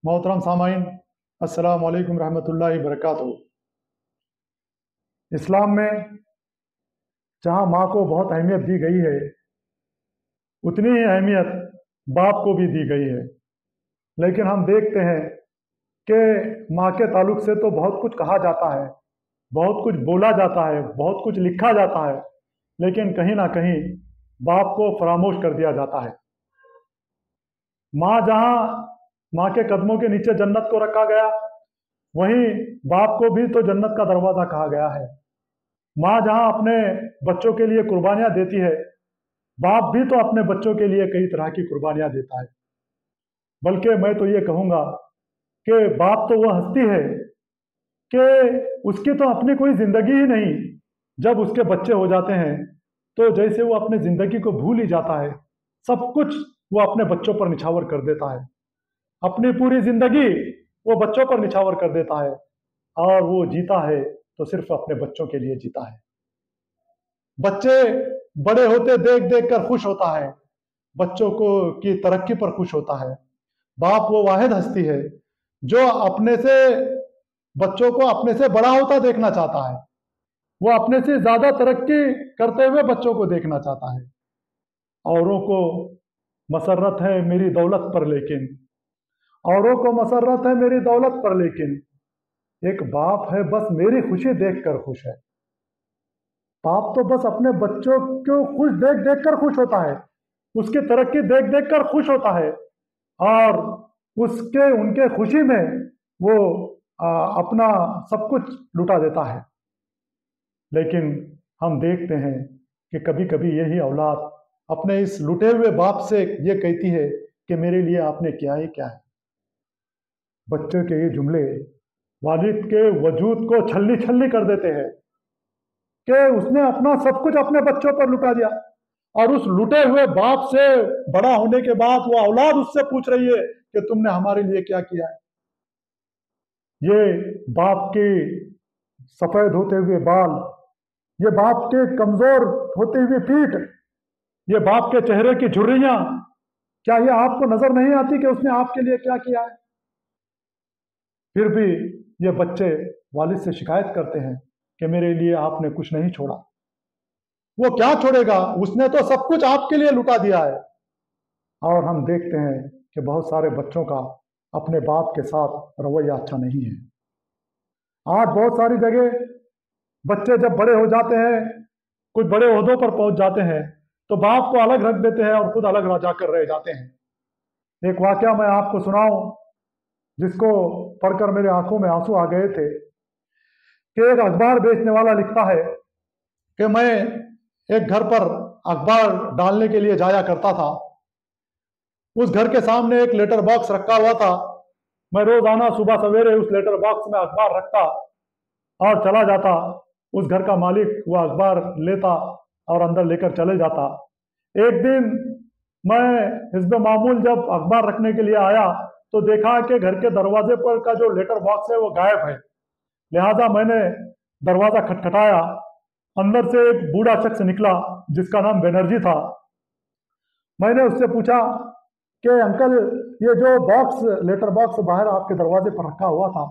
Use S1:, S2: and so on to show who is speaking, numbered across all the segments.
S1: मोहतरम सामाइन, अस्सलाम वालेकुम रहमतुल्लाहि बरकातहू। इस्लाम में जहाँ माँ को बहुत अहमियत दी गई है, उतनी ही अहमियत बाप को भी दी गई है। लेकिन हम देखते हैं कि माँ के ताल्लुक से तो बहुत कुछ कहा जाता है, बहुत कुछ बोला जाता है, बहुत कुछ लिखा जाता है, लेकिन कहीं ना कहीं बाप को फरामोश कर दिया जाता है। माँ के कदमों के नीचे जन्नत को रखा गया, वहीं बाप को भी तो जन्नत का दरवाज़ा कहा गया है। माँ जहाँ अपने बच्चों के लिए कुर्बानियाँ देती है, बाप भी तो अपने बच्चों के लिए कई तरह की कुर्बानियाँ देता है। बल्कि मैं तो ये कहूँगा कि बाप तो वह हस्ती है कि उसकी तो अपनी कोई ज़िंदगी ही नहीं। जब उसके बच्चे हो जाते हैं, तो जैसे वो अपनी ज़िंदगी को भूल ही जाता है, सब कुछ वो अपने बच्चों पर निछावर कर देता है। अपनी पूरी ज़िंदगी वो बच्चों पर निछावर कर देता है, और वो जीता है तो सिर्फ़ अपने बच्चों के लिए जीता है। बच्चे बड़े होते देख देख कर खुश होता है, बच्चों को की तरक्की पर खुश होता है। बाप वो वाहिद हस्ती है जो अपने से बच्चों को अपने से बड़ा होता देखना चाहता है। वो अपने से ज़्यादा तरक्की करते हुए बच्चों को देखना चाहता है। औरों को मसर्रत है मेरी दौलत पर, लेकिन औरों को मसर्रत है मेरी दौलत पर, लेकिन एक बाप है बस मेरी खुशी देख कर खुश है। बाप तो बस अपने बच्चों को खुश देख देख कर खुश होता है, उसकी तरक्की देख देख कर खुश होता है, और उसके उनके खुशी में वो अपना सब कुछ लुटा देता है। लेकिन हम देखते हैं कि कभी कभी यही औलाद अपने इस लुटे हुए बाप से ये कहती है कि मेरे लिए आपने किया ही क्या है। बच्चों के ये जुमले वालिद के वजूद को छल्ली छल्ली कर देते हैं कि उसने अपना सब कुछ अपने बच्चों पर लुटा दिया, और उस लुटे हुए बाप से बड़ा होने के बाद वो औलाद उससे पूछ रही है कि तुमने हमारे लिए क्या किया है। ये बाप की सफेद होते हुए बाल, ये बाप के कमजोर होती हुई पीठ, ये बाप के चेहरे की झुर्रियां, क्या ये आपको नजर नहीं आती कि उसने आपके लिए क्या किया है? फिर भी ये बच्चे वालिद से शिकायत करते हैं कि मेरे लिए आपने कुछ नहीं छोड़ा। वो क्या छोड़ेगा, उसने तो सब कुछ आपके लिए लुटा दिया है। और हम देखते हैं कि बहुत सारे बच्चों का अपने बाप के साथ रवैया अच्छा नहीं है। आज बहुत सारी जगह बच्चे जब बड़े हो जाते हैं, कुछ बड़े ओहदों पर पहुंच जाते हैं, तो बाप को अलग रख देते हैं और खुद अलग रह जाकर रह जाते हैं। एक वाकया मैं आपको सुनाऊं, जिसको पढ़कर मेरे आंखों में आंसू आ गए थे, कि एक अखबार बेचने वाला लिखता है कि मैं एक घर पर अखबार डालने के लिए जाया करता था। उस घर के सामने एक लेटर बॉक्स रखा हुआ था। मैं रोजाना सुबह सवेरे उस लेटर बॉक्स में अखबार रखता और चला जाता। उस घर का मालिक वह अखबार लेता और अंदर लेकर चले जाता। एक दिन मैं हिस्ब मामूल जब अखबार रखने के लिए आया, तो देखा कि घर के दरवाजे पर का जो लेटर बॉक्स है वो गायब है। लिहाजा मैंने दरवाजा खटखटाया। अंदर से एक बूढ़ा शख्स निकला जिसका नाम बनर्जी था। मैंने उससे पूछा कि अंकल, ये जो बॉक्स लेटर बॉक्स बाहर आपके दरवाजे पर रखा हुआ था,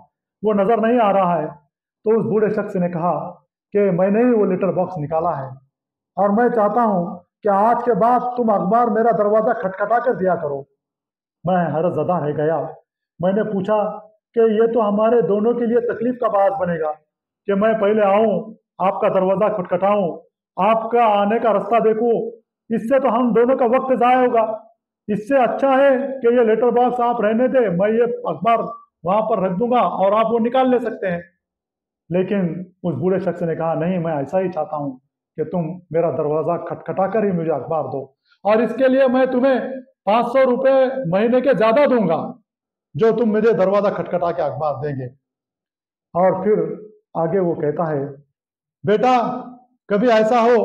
S1: वो नज़र नहीं आ रहा है। तो उस बूढ़े शख्स ने कहा कि मैंने ही वो लेटर बॉक्स निकाला है, और मैं चाहता हूँ कि आज के बाद तुम अखबार मेरा दरवाज़ा खटखटा कर दिया करो। मैं हैरत ज़दा रह गया। मैंने पूछा कि ये तो हमारे दोनों के लिए तकलीफ का बात बनेगा कि मैं पहले आऊँ, आपका दरवाज़ा खटखटाऊँ, आपका आने का रास्ता देखूँ। इससे तो हम दोनों का वक्त ज़ाया होगा। इससे अच्छा है कि ये लेटर बॉक्स आप रहने दें, मैं ये अखबार वहाँ पर रख दूंगा और आप वो निकाल ले सकते हैं। लेकिन उस बूढ़े शख्स ने कहा, नहीं, मैं ऐसा ही चाहता हूँ कि तुम मेरा दरवाज़ा खटखटा कर ही मुझे अखबार दो, और इसके लिए मैं तुम्हें 500 रुपये महीने के ज़्यादा दूंगा, जो तुम मुझे दरवाज़ा खटखटा के अखबार देंगे। और फिर आगे वो कहता है, बेटा, कभी ऐसा हो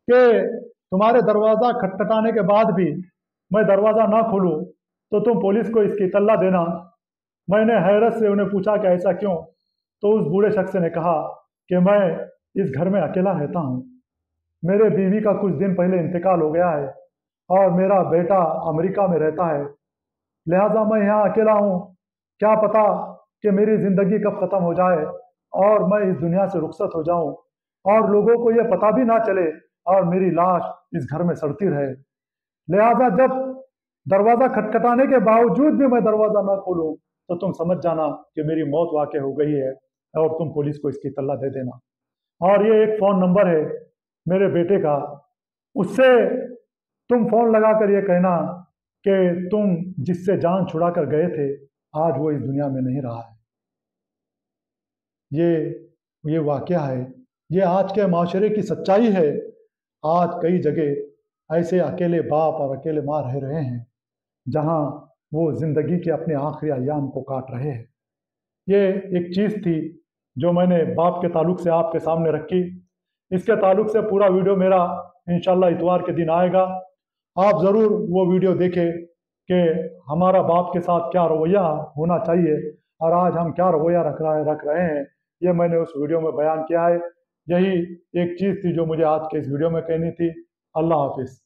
S1: कि तुम्हारे दरवाज़ा खटखटाने के बाद भी मैं दरवाज़ा ना खोलूं, तो तुम पुलिस को इसकी इत्तला देना। मैंने हैरत से उन्हें पूछा कि ऐसा क्यों? तो उस बूढ़े शख्स ने कहा कि मैं इस घर में अकेला रहता हूँ। मेरे बीवी का कुछ दिन पहले इंतकाल हो गया है, और मेरा बेटा अमेरिका में रहता है। लिहाजा मैं यहाँ अकेला हूँ, क्या पता कि मेरी ज़िंदगी कब ख़त्म हो जाए और मैं इस दुनिया से रुखसत हो जाऊं और लोगों को ये पता भी ना चले और मेरी लाश इस घर में सड़ती रहे। लिहाजा जब दरवाज़ा खटखटाने के बावजूद भी मैं दरवाज़ा ना खोलूं तो तुम समझ जाना कि मेरी मौत वाक़ई हो गई है और तुम पुलिस को इसकी इत्तला दे देना। और ये एक फ़ोन नंबर है मेरे बेटे का, उससे तुम फ़ोन लगाकर ये कहना कि तुम जिससे जान छुड़ा कर गए थे, आज वो इस दुनिया में नहीं रहा है। ये ये वाक़या है, ये आज के माशरे की सच्चाई है। आज कई जगह ऐसे अकेले बाप और अकेले माँ रह रहे हैं, जहाँ वो ज़िंदगी के अपने आखिरी अय्याम को काट रहे हैं। ये एक चीज़ थी जो मैंने बाप के ताल्लुक से आपके सामने रखी। इसके ताल्लुक से पूरा वीडियो मेरा इंशाल्लाह इतवार के दिन आएगा। आप ज़रूर वो वीडियो देखें कि हमारा बाप के साथ क्या रवैया होना चाहिए और आज हम क्या रवैया रख रहे हैं, ये मैंने उस वीडियो में बयान किया है। यही एक चीज़ थी जो मुझे आज के इस वीडियो में कहनी थी। अल्लाह हाफ़िज़।